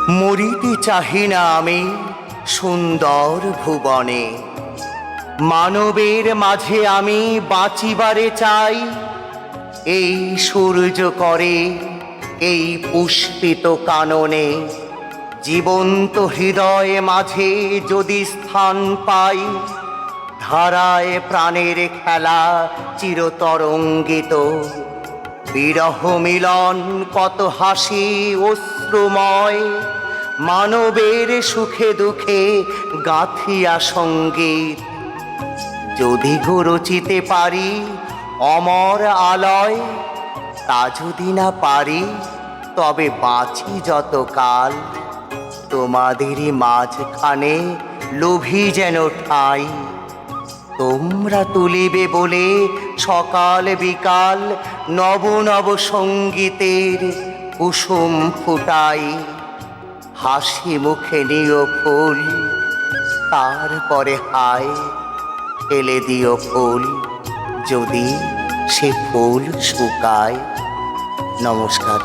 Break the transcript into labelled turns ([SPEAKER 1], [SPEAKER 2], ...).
[SPEAKER 1] মরিতে চাহি না আমি সুন্দর ভুবনে, মানবের মাঝে আমি বাঁচিবারে চাই। এই সূর্য করে এই পুষ্পিত কাননে, জীবন্ত হৃদয়ে মাঝে যদি স্থান পাই, ধারায় প্রাণের খেলা চিরতরঙ্গিত, বিরহ মিলন কত হাসি অশ্রুময়, মানবের সুখে দুঃখে গাথিয়া সঙ্গীত। যদি গো রচিতে পারি অমর আলয়, তা যদি না পারি তবে বাঁচি যতকাল, তোমাদেরই মাঝখানে লোভী যেন ঠাই। তোমরা তুলিবে বলে সকাল বিকাল নব নব সঙ্গীতের কুসুম ফুটাই। হাসি মুখে নিও ফুল, তারপরে হায় ফেলে দিও ফুল, যদি সে ফুল শুকায়। নমস্কার।